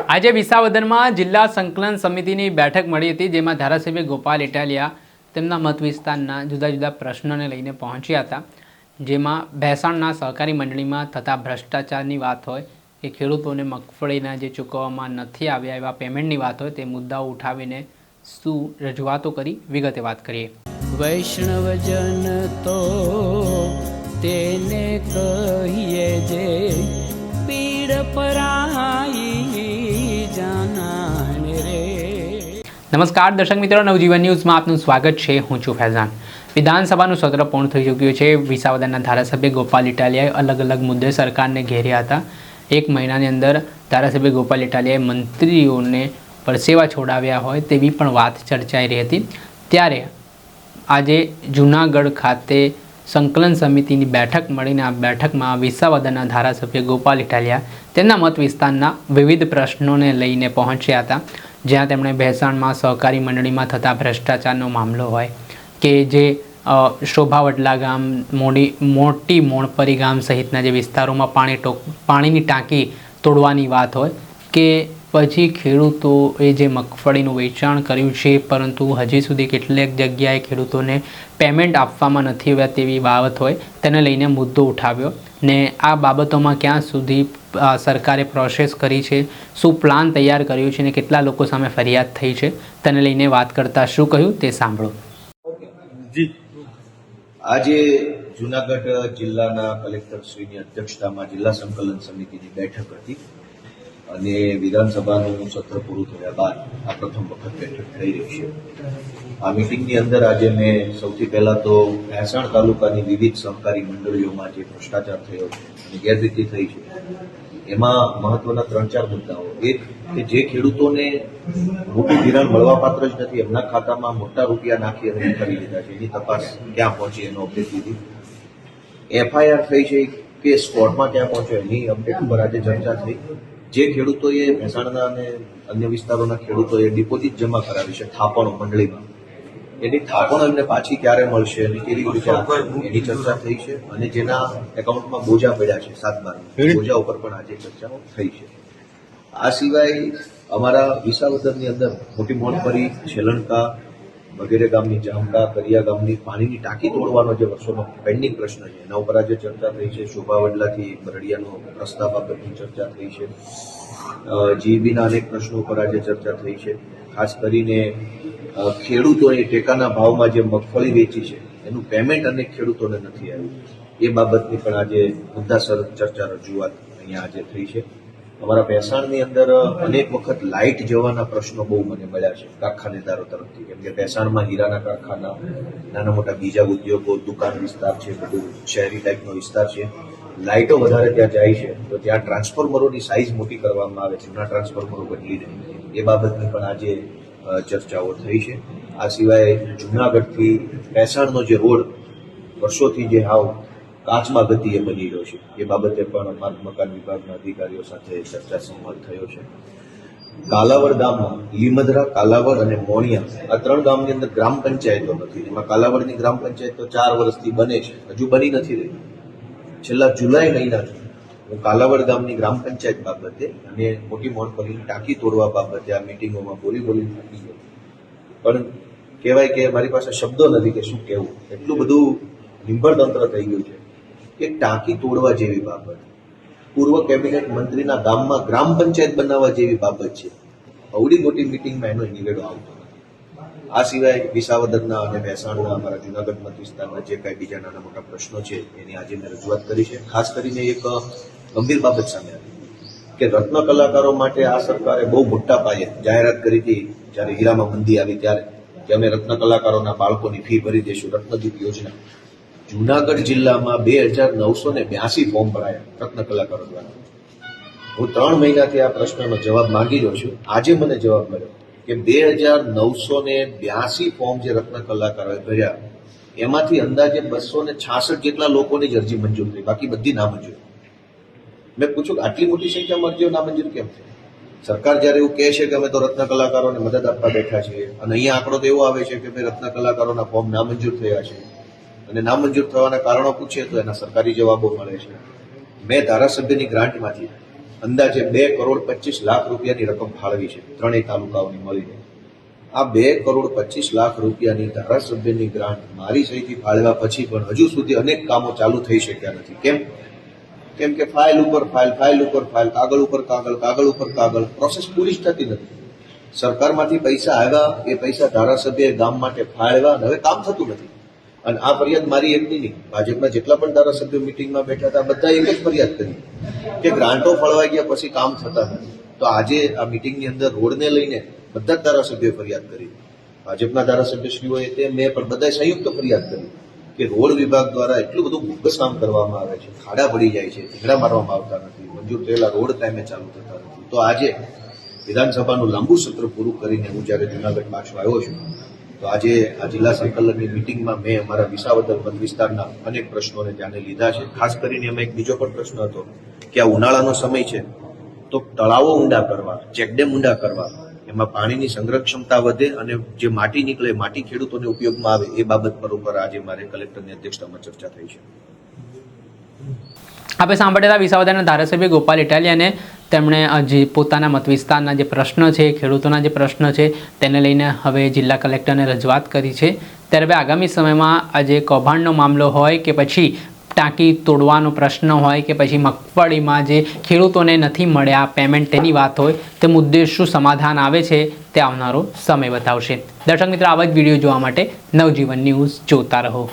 આજે વિસાવદરમાં જિલ્લા સંકલન સમિતિની બેઠક મળી હતી, જેમાં ધારાસભ્ય ગોપાલ ઇટાલિયા તેમના મત વિસ્તારના જુદા જુદા પ્રશ્નોને લઈને પહોંચ્યા હતા, જેમાં ભેસાણના સહકારી મંડળીમાં થતા ભ્રષ્ટાચારની વાત હોય કે ખેડૂતોને મગફળીના જે ચૂકવવામાં નથી આવ્યા એવા પેમેન્ટની વાત હોય, તે મુદ્દાઓ ઉઠાવીને શું રજૂઆતો કરી વિગતે વાત કરીએ। વૈષ્ણવજન તો તેને કહીએ જે પીડ પરાઈ જાનાને રે। નમસ્કાર દર્શક મિત્રો, નવજીવન ન્યૂઝમાં આપનું સ્વાગત છે। હું છું ફૈઝાન। વિધાનસભાનું સત્ર પૂર્ણ થઈ ચૂક્યું છે। વિસાવદરના ધારાસભ્ય ગોપાલ ઇટાલિયાએ અલગ અલગ મુદ્દે સરકારને ઘેર્યા હતા। એક મહિનાની અંદર ધારાસભ્ય ગોપાલ ઇટાલિયાએ મંત્રીઓને પરસેવા છોડાવ્યા હોય તેવી પણ વાત ચર્ચાઈ રહી હતી। ત્યારે આજે જૂનાગઢ ખાતે સંકલન સમિતિની બેઠક મળીને આ બેઠકમાં વિસાવદરના ધારાસભ્ય ગોપાલ ઇટાલિયા તેમના મત વિસ્તારના વિવિધ પ્રશ્નોને લઈને પહોંચ્યા હતા, જ્યાં તેમણે ભેસાણમાં સહકારી મંડળીમાં થતા ભ્રષ્ટાચારનો મામલો હોય કે જે શોભાવડલા ગામ, મોટી મોણપરી ગામ સહિતના જે વિસ્તારોમાં પાણીની ટાંકી તોડવાની વાત હોય કે પછી ખેડૂતોએ જે મગફળીનું વેચાણ કર્યું છે પરંતુ હજી સુધી કેટલીક જગ્યાએ ખેડૂતોને પેમેન્ટ આપવામાં નથી આવ્યા તેવી બાબત હોય, તેને લઈને મુદ્દો ઉઠાવ્યો ને આ બાબતોમાં ક્યાં સુધી સરકારે પ્રોસેસ કરી છે, શું પ્લાન તૈયાર કર્યું છે ને કેટલા લોકો સામે ફરિયાદ થઈ છે, તેને લઈને વાત કરતાં શું કહ્યું તે સાંભળો। આજે જૂનાગઢ જિલ્લાના કલેક્ટરશ્રીની અધ્યક્ષતામાં જિલ્લા સંકલન સમિતિની બેઠક હતી અને વિધાનસભાનું સત્ર પૂરું થયા બાદ આ પ્રથમ વખત બેઠક થઈ રહી છે। આ મિટિંગની અંદર આજે મેં સૌથી પહેલા તો ભેસાણ તાલુકાની વિવિધ સહકારી મંડળીઓમાં જે ભ્રષ્ટાચાર થયો છે અને ગેરરીતિ થઈ છે એમાં મહત્વના 3-4 મુદ્દાઓ। એક કે જે ખેડૂતોને મોટું ધિરાણ મળવાપાત્ર જ નથી, એમના ખાતામાં મોટા રૂપિયા નાખી અને કરી લીધા છે, એની તપાસ ક્યાં પહોંચી એનો અપડેટ લીધી। FIR થઈ છે કેસ કોર્ટમાં ક્યાં પહોંચ્યો એની અપડેટ પર આજે ચર્ચા થઈ। જે ખેડૂતોએ ભેસાણના અને અન્ય વિસ્તારોના ખેડૂતોએ ડિપોઝિટ જમા કરાવી છે થાપણો મંડળીમાં, એની થાપણો એમને પાછી ક્યારે મળશે અને કેવી રીતે એની ચર્ચા થઈ છે અને જેના એકાઉન્ટમાં બોજા પડ્યા છે 7-12 બોજા ઉપર પણ આજે ચર્ચાઓ થઈ છે। આ સિવાય અમારા વિસાવદરની અંદર મોટી મોણપરી, છેલણકા વગેરે ગામની, જામકા, કરિયા ગામની પાણીની ટાંકી તોડવાનો જે વર્ષોનો પેન્ડિંગ પ્રશ્ન છે એના ઉપર આજે ચર્ચા થઈ છે। શોભાવડલાથી બરડિયાનો રસ્તા બાબતની ચર્ચા થઈ છે। જીબીના અનેક પ્રશ્નો ઉપર આજે ચર્ચા થઈ છે। ખાસ કરીને ખેડૂતોએ ટેકાના ભાવમાં જે મગફળી વેચી છે એનું પેમેન્ટ અનેક ખેડૂતોને નથી આવ્યું, એ બાબતની પણ આજે મુદ્દાસર ચર્ચા રજૂઆત અહીંયા આજે થઈ છે। અમારા ભેસાણની અંદર અનેક વખત લાઇટ જવાના પ્રશ્નો બહુ મને મળ્યા છે કારખાનેદારો તરફથી, કેમ કે ભેસાણમાં હીરાના કારખાના, નાના મોટા બીજા ઉદ્યોગો, દુકાન વિસ્તાર છે, બધું શહેરી ટાઈપનો વિસ્તાર છે। લાઇટો વધારે ત્યાં જાય છે તો ત્યાં ટ્રાન્સફોર્મરોની સાઇઝ મોટી કરવામાં આવે છે, જૂના ટ્રાન્સફોર્મરો બદલીને, એ બાબતની પણ આજે ચર્ચાઓ થઈ છે। આ સિવાય જૂનાગઢથી ભેસાણનો જે રોડ વર્ષોથી જે હાવ કાચમાં ગતિએ બની રહ્યો છે એ બાબતે પણ માર્ગ મકાન વિભાગના અધિકારીઓ સાથે ચર્ચા સંવાદ થયો છે। કાલાવડ ગામમાં લીમધરા, કાલાવડ અને મોણિયા આ 3 ગામની અંદર ગ્રામ પંચાયતો નથી, એમાં કાલાવડની ગ્રામ પંચાયત તો 4 વર્ષથી બને છે, હજુ બની નથી રહી। છેલ્લા જુલાઈ મહિનાથી હું કાલાવડ ગામની ગ્રામ પંચાયત બાબતે અને મોટી મોણપરીની ટાંકી તોડવા બાબતે આ મિટિંગોમાં બોલી થાકી ગયો, પણ કહેવાય કે મારી પાસે શબ્દો નથી કે શું કહેવું, એટલું બધું નિંભર તંત્ર થઈ ગયું છે કે ટાંકી તોડવા જેવી બાબત, પૂર્વ કેબિનેટ મંત્રીના ગામમાં ગ્રામ પંચાયત બનાવવા જેવી બાબત છે, અવડી મોટી મિટિંગમાં એનો નિવેડો આવતો નથી। આ સિવાય વિસાવદરના અને ભેસાણના અમારા જૂનાગઢ મત વિસ્તારના જે કાંઈ બીજા નાના મોટા પ્રશ્નો છે એની આજે મેં રજૂઆત કરી છે। ખાસ કરીને એક ગંભીર બાબત સામે આવી કે રત્ન કલાકારો માટે આ સરકારે બહુ મોટા પાયે જાહેરાત કરી હતી જ્યારે હીરામાં મંદી આવી ત્યારે કે અમે રત્ન કલાકારોના બાળકોની ફી ભરી દઈશું, રત્નદીપ યોજના। જૂનાગઢ જિલ્લામાં 2982 ફોર્મ ભરાયા રત્ન કલાકારો દ્વારા। હું 3 મહિનાથી આ પ્રશ્નનો જવાબ માંગી રહ્યો છું, આજે મને જવાબ મળ્યો કે 2982 ફોર્મ જે રત્ન કલાકારોએ ભર્યા એમાંથી અંદાજે 266 જેટલા લોકોની જ અરજી મંજૂર થઈ, બાકી બધી નામંજૂર। મેં પૂછ્યું કે આટલી મોટી સંખ્યામાં અરજીઓ નામંજૂર કેમ થઈ? સરકાર જ્યારે એવું કહે છે કે અમે તો રત્ન કલાકારોને મદદ આપવા બેઠા છીએ અને અહીંયા આંકડો તો એવો આવે છે કે ભાઈ રત્ન કલાકારોના ફોર્મ નામંજૂર થયા છે અને નામંજૂર થવાના કારણો પૂછીએ તો એના સરકારી જવાબો મળે છે। મેં ધારાસભ્યની ગ્રાન્ટમાંથી અંદાજે 2,25,00,000 રૂપિયાની રકમ ફાળવી છે ત્રણેય તાલુકાઓની મળીને. આ 2,25,00,000 રૂપિયાની ધારાસભ્યની ગ્રાન્ટ મારી સહીથી ફાળવ્યા પછી પણ હજુ સુધી અનેક કામો ચાલુ થઈ શક્યા નથી. કેમ કે ફાઇલ ઉપર ફાઇલ, કાગળ ઉપર કાગળ, પ્રોસેસ પૂરી જ થતી નથી. સરકારમાંથી પૈસા આવ્યા, એ પૈસા ધારાસભ્યએ ગામ માટે ફાળવ્યા, અને હવે કામ થતું નથી. અને આ ફરિયાદ મારી એકની નહીં, ભાજપના જેટલા પણ ધારાસભ્યો મિટિંગમાં બેઠા હતા બધા એક જ ફરિયાદ કરી કે ગ્રાન્ટો ફળવાઈ ગયા પછી કામ થતા નથી. તો આજે આ મિટિંગની અંદર રોડને લઈને બધા જ ધારાસભ્યોએ ફરિયાદ કરી. ભાજપના ધારાસભ્યશ્રીઓએ તે મેં પણ બધાએ સંયુક્ત ફરિયાદ કરી કે રોડ વિભાગ દ્વારા એટલું બધું બોગસ કામ કરવામાં આવે છે, ખાડા પડી જાય છે, ઢીંગડા મારવામાં આવતા નથી, મંજૂર થયેલા રોડ ટાઈમે ચાલુ થતા નથી. તો આજે વિધાનસભાનું લાંબુ સત્ર પૂરું કરીને હું જ્યારે જુનાગઢ પાછો આવ્યો છું, તો આજે આ જિલ્લા સંકલનની મિટિંગમાં મેં અમારા વિસાવદર મત વિસ્તારના અનેક પ્રશ્નોને ધ્યાને લીધા છે. ખાસ કરીને એમાં એક બીજો પણ પ્રશ્ન હતો કે આ ઉનાળાનો સમય છે તો તળાવો ઊંડા કરવા, ચેકડેમ ઊંડા કરવા, એમાં પાણીની સંગ્રહ ક્ષમતા વધે અને જે માટી નીકળે, માટી ખેડૂતોને ઉપયોગમાં આવે, એ બાબત પર ઉપર આજે મારે કલેક્ટરની અધ્યક્ષતામાં ચર્ચા થઈ છે. આપણે સાંભળેલા વિસાવદરના ધારાસભ્ય ગોપાલ ઇટાલિયાને તેમણે જે પોતાના મત વિસ્તારના જે પ્રશ્ન છે, ખેડૂતોના જે પ્રશ્ન છે તેને લઈને હવે જિલ્લા કલેક્ટરને રજૂઆત કરી છે. ત્યારે હવે આગામી સમયમાં આજે કૌભાંડનો મામલો હોય કે પછી ટાંકી તોડવાનો પ્રશ્ન હોય કે પછી મગફળીમાં જે ખેડૂતોને નથી મળ્યા પેમેન્ટ તેની વાત હોય, તે મુદ્દે શું સમાધાન આવે છે તે આવનારો સમય બતાવશે. દર્શક મિત્રો, આવા જ વિડીયો જોવા માટે નવજીવન ન્યૂઝ જોતા રહો.